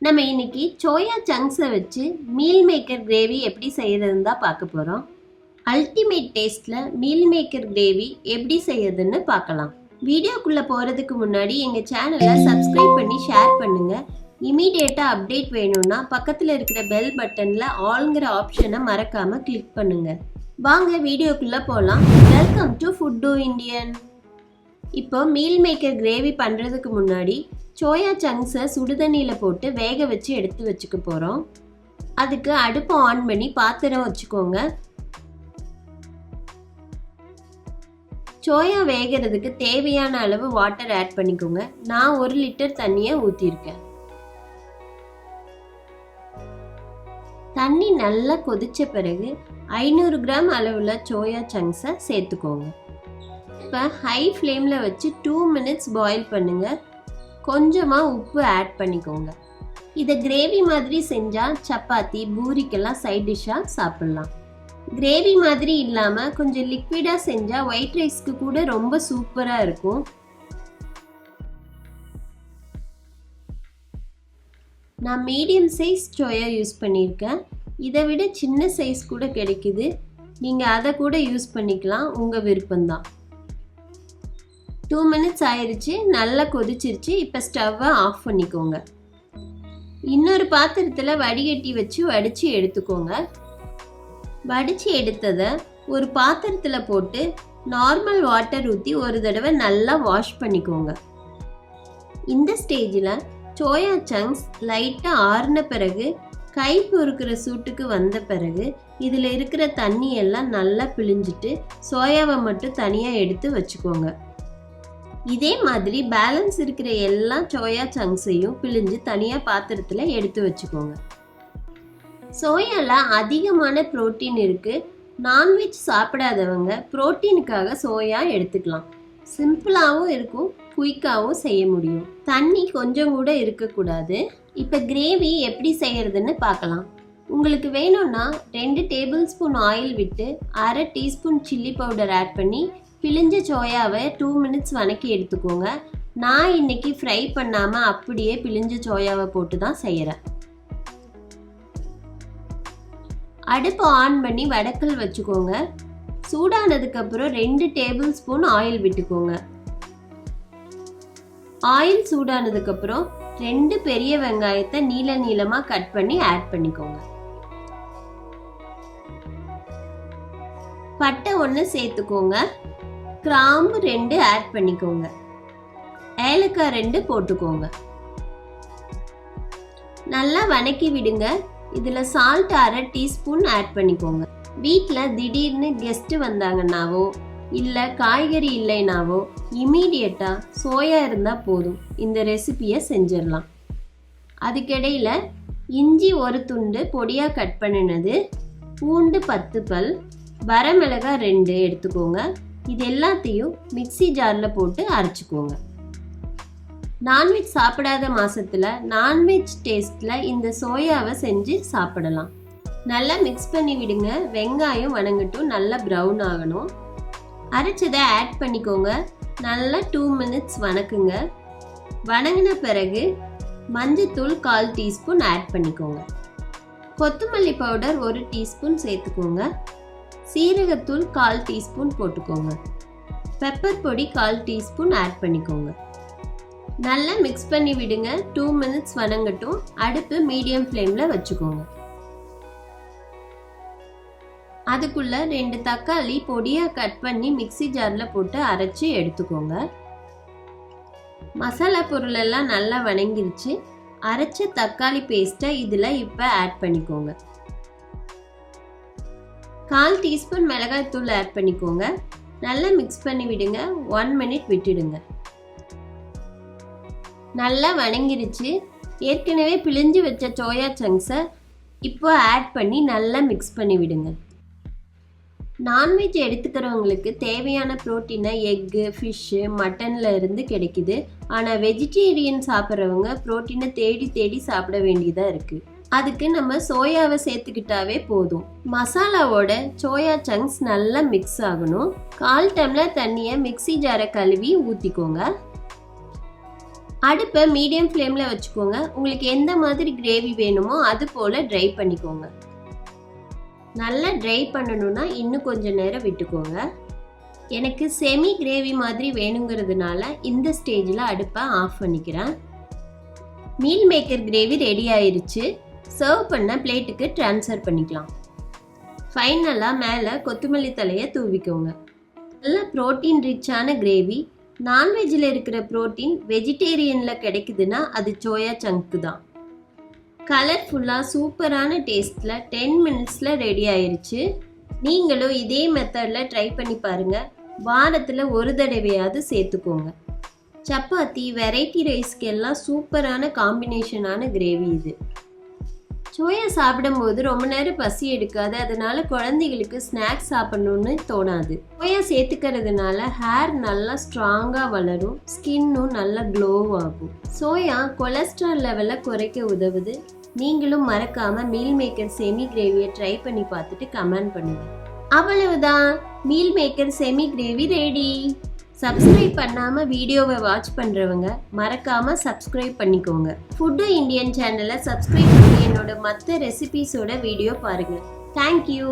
நம்ம இன்னைக்கு சோயா சங்க்ஸை வச்சு மீல் மேக்கர் கிரேவி எப்படி செய்யறதுன்னு தான் பார்க்க போகிறோம். அல்டிமேட் டேஸ்ட்டில் மீல் மேக்கர் கிரேவி எப்படி செய்யறதுன்னு பார்க்கலாம். வீடியோக்குள்ளே போகிறதுக்கு முன்னாடி எங்கள் சேனலை சப்ஸ்கிரைப் பண்ணி ஷேர் பண்ணுங்கள். இமீடியட்டாக அப்டேட் வேணும்னா பக்கத்தில் இருக்கிற பெல் பட்டனில் ஆல்ங்கிற ஆப்ஷனை மறக்காமல் கிளிக் பண்ணுங்கள். வாங்க வீடியோக்குள்ளே போகலாம். Welcome to food to Indian. இப்போ மீல் மேக்கர் கிரேவி பண்ணுறதுக்கு முன்னாடி சோயா சங்க்ஸை சுடுதண்ணியில் போட்டு வேக வச்சு எடுத்து வச்சுக்க போகிறோம். அதுக்கு அடுப்பை ஆன் பண்ணி பாத்திரம் வச்சுக்கோங்க. சோயா வேகிறதுக்கு தேவையான அளவு வாட்டர் ஆட் பண்ணிக்கோங்க. நான் 1 லிட்டர் தண்ணியை ஊற்றிருக்கேன். தண்ணி நல்லா கொதிச்ச பிறகு 500 கிராம் அளவில் சோயா சங்க்ஸை சேர்த்துக்கோங்க. இப்போ ஹை ஃப்ளேமில் வச்சு 2 மினிட்ஸ் பாயில் பண்ணுங்கள். கொஞ்சமாக உப்பு ஆட் பண்ணிக்கோங்க. இதை கிரேவி மாதிரி செஞ்சால் சப்பாத்தி பூரிக்கெல்லாம் சைட் டிஷ்ஷாக சாப்பிட்லாம். கிரேவி மாதிரி இல்லாமல் கொஞ்சம் லிக்விடாக செஞ்சால் ஒயிட் ரைஸ்க்கு கூட ரொம்ப சூப்பராக இருக்கும். நான் மீடியம் சைஸ் சோயா யூஸ் பண்ணியிருக்கேன். இதை விட சின்ன சைஸ் கூட கிடைக்குது. நீங்கள் அதை கூட யூஸ் பண்ணிக்கலாம், உங்கள் விருப்பம்தான். 2 மினிட்ஸ் ஆயிடுச்சு, நல்லா கொதிச்சிருச்சு. இப்போ ஸ்டவ்வை ஆஃப் பண்ணிக்கோங்க. இன்னொரு பாத்திரத்தில் வடிகட்டி வச்சு வடித்து எடுத்துக்கோங்க. வடித்து எடுத்ததை ஒரு பாத்திரத்தில் போட்டு நார்மல் வாட்டர் ஊற்றி ஒரு தடவை நல்லா வாஷ் பண்ணிக்கோங்க. இந்த ஸ்டேஜில் சோயா சங்க்ஸ் லைட்டாக ஆறின பிறகு கை பொறுக்கிற சூட்டுக்கு வந்த பிறகு இதில் இருக்கிற தண்ணியெல்லாம் நல்லா பிழிஞ்சிட்டு சோயாவை மட்டும் தனியாக எடுத்து வச்சுக்கோங்க. இதே மாதிரி பேலன்ஸ் இருக்கிற எல்லா சோயா சங்க்ஸையும் பிழிஞ்சு தனியாக பாத்திரத்தில் எடுத்து வச்சுக்கோங்க. சோயாவில் அதிகமான புரோட்டீன் இருக்குது. நான்வெஜ் சாப்பிடாதவங்க புரோட்டீனுக்காக சோயா எடுத்துக்கலாம். சிம்பிளாகவும் இருக்கும், குயிக்காகவும் செய்ய முடியும். தண்ணி கொஞ்சம் கூட இருக்கக்கூடாது. இப்போ கிரேவி எப்படி செய்யறதுன்னு பார்க்கலாம். உங்களுக்கு வேணும்னா 2 டேபிள் ஸ்பூன் ஆயில் விட்டு 1/2 டீஸ்பூன் சில்லி பவுடர் ஆட் பண்ணி பிழிஞ்ச சோயாவை 2 மினிட்ஸ் வதக்கி எடுத்துக்கோங்க. நான் இன்னைக்கு ஃப்ரை பண்ணாமல் அப்படியே பிழிஞ்ச சோயாவை போட்டு தான் செய்கிறேன். அடுப்பு ஆன் பண்ணி வடக்கல் வச்சுக்கோங்க. சூடானதுக்கப்புறம் 2 டேபிள் ஸ்பூன் ஆயில் விட்டுக்கோங்க. ஆயில் சூடானதுக்கப்புறம் 2 பெரிய வெங்காயத்தை நீளமாக கட் பண்ணி ஆட் பண்ணிக்கோங்க. பட்டை 1 சேர்த்துக்கோங்க. கிராம்பு 2 ஆட் பண்ணிக்கோங்க. ஏலக்காய் 2 போட்டுக்கோங்க. நல்லா வதக்கி விடுங்க. இதில் சால்ட் 1/2 டீஸ்பூன் ஆட் பண்ணிக்கோங்க. வீட்டில் திடீர்னு கெஸ்ட்டு வந்தாங்கன்னாவோ இல்லை காய்கறி இல்லைனாவோ இமீடியட்டாக சோயா இருந்தால் போதும், இந்த ரெசிபியை செஞ்சிடலாம். அதுக்கிடையில் இஞ்சி 1 துண்டு பொடியாக கட் பண்ணினது, பூண்டு 10 பல், வரமிளகாய் 2 எடுத்துக்கோங்க. இது எல்லாத்தையும் மிக்ஸி ஜாரில் போட்டு அரைச்சிக்கோங்க. நான்வெஜ் சாப்பிடாத மாதத்தில் நான்வெஜ் டேஸ்ட்டில் இந்த சோயாவை செஞ்சு சாப்பிடலாம். நல்லா மிக்ஸ் பண்ணி விடுங்க. வெங்காயம் வதங்கட்டும், நல்லா ப்ரௌன் ஆகணும். அரைச்சதை ஆட் பண்ணிக்கோங்க. நல்லா 2 மினிட்ஸ் வதக்குங்க. வதங்கின பிறகு மஞ்சத்தூள் 1/4 டீஸ்பூன் ஆட் பண்ணிக்கோங்க. கொத்தமல்லி பவுடர் 1 டீஸ்பூன் சேர்த்துக்கோங்க. சீரகத்தூள் 1/4 டீஸ்பூன் போட்டுக்கோங்க. பெப்பர் பொடி 1/4 டீஸ்பூன் ஆட் பண்ணிக்கோங்க. நல்லா மிக்ஸ் பண்ணி விடுங்க. 2 மினிட்ஸ் வதங்கட்டும். அடுப்பு மீடியம் ஃப்ளேமில் வச்சுக்கோங்க. அதுக்குள்ள 2 தக்காளி பொடியாக கட் பண்ணி மிக்ஸி ஜாரில் போட்டு அரைச்சி எடுத்துக்கோங்க. மசாலா பொருள் எல்லாம் நல்லா வதங்கிருச்சு. அரைச்ச தக்காளி பேஸ்ட்டை இதில் இப்போ ஆட் பண்ணிக்கோங்க. 1/4 டீஸ்பூன் மிளகாய்த்தூள் ஆட் பண்ணிக்கோங்க. நல்லா மிக்ஸ் பண்ணி விடுங்க. 1 மினிட் விட்டுடுங்க. நல்லா வதங்கிருச்சு. ஏற்கனவே பிழிஞ்சு வச்ச சோயா சங்க்ஸை இப்போ ஆட் பண்ணி நல்லா மிக்ஸ் பண்ணி விடுங்க. நான்வெஜ் எடுத்துக்கிறவங்களுக்கு தேவையான ப்ரோட்டீனை எக்கு, ஃபிஷ்ஷு, மட்டனில் இருந்து கிடைக்குது. ஆனால் வெஜிடேரியன் சாப்பிட்றவங்க ப்ரோட்டீனை தேடி தேடி சாப்பிட வேண்டியதாக இருக்குது. அதுக்கு நம்ம சோயாவை சேர்த்துக்கிட்டாவே போதும். மசாலாவோட சோயா சங்க்ஸ் நல்லா மிக்ஸ் ஆகணும். 1/4 டம்ளர் தண்ணியை மிக்ஸி ஜாரை கழுவி ஊற்றிக்கோங்க. அடுப்பை மீடியம் ஃப்ளேமில் வச்சுக்கோங்க. உங்களுக்கு எந்த மாதிரி கிரேவி வேணுமோ அது போல் ட்ரை பண்ணிக்கோங்க. நல்லா ட்ரை பண்ணணுன்னா இன்னும் கொஞ்சம் நேரம் விட்டுக்கோங்க. எனக்கு செமி கிரேவி மாதிரி வேணுங்கிறதுனால இந்த ஸ்டேஜில் அடுப்பை ஆஃப் பண்ணிக்கிறேன். மீல் மேக்கர் கிரேவி ரெடி ஆயிருச்சு. சர்வ் பண்ண பிளேட்டுக்கு ட்ரான்ஸ்ஃபர் பண்ணிக்கலாம். ஃபைனலாக மேலே கொத்தமல்லி தலையை தூவிக்கோங்க. நல்ல ப்ரோட்டீன் ரிச்சான கிரேவி. நான்வெஜ்ஜில் இருக்கிற ப்ரோட்டீன் வெஜிடேரியனில் கிடைக்குதுன்னா அது சோயா சங்க்கு தான். கலர்ஃபுல்லாக சூப்பரான டேஸ்ட்டில் 10 மினிட்ஸில் ரெடி ஆயிருச்சு. நீங்களும் இதே மெத்தடில் ட்ரை பண்ணி பாருங்கள். வாரத்தில் ஒரு தடவையாவது சேர்த்துக்கோங்க. சப்பாத்தி, வெரைட்டி ரைஸ்க்கு எல்லாம் சூப்பரான காம்பினேஷனான கிரேவி இது. சோயா சாப்பிடும்போது ரொம்ப நேரம் பசி எடுக்காது. அதனால குழந்தைகளுக்கு ஸ்நாக்ஸ் சாப்பிடணும்னு தோணாது. சோயா சேர்த்துக்கிறதுனால ஹேர் நல்லா ஸ்ட்ராங்காக வளரும், ஸ்கின்னும் நல்லா க்ளோ ஆகும். சோயா கொலஸ்ட்ரால் லெவலை குறைக்க உதவுது. நீங்களும் மறக்காம மீல் மேக்கர் செமி கிரேவியை ட்ரை பண்ணி பார்த்துட்டு கமெண்ட் பண்ணுங்க. அவ்வளவுதான், meal maker semi gravy ready. Subscribe பண்ணாமல் வீடியோவை வாட்ச் பண்ணுறவங்க மறக்காமல் சப்ஸ்கிரைப் பண்ணிக்கோங்க. ஃபுட்டு இண்டியன் சேனலை சப்ஸ்கிரைப் பண்ணி என்னோட மற்ற ரெசிபீஸோட வீடியோ பாருங்கள். தேங்க்யூ.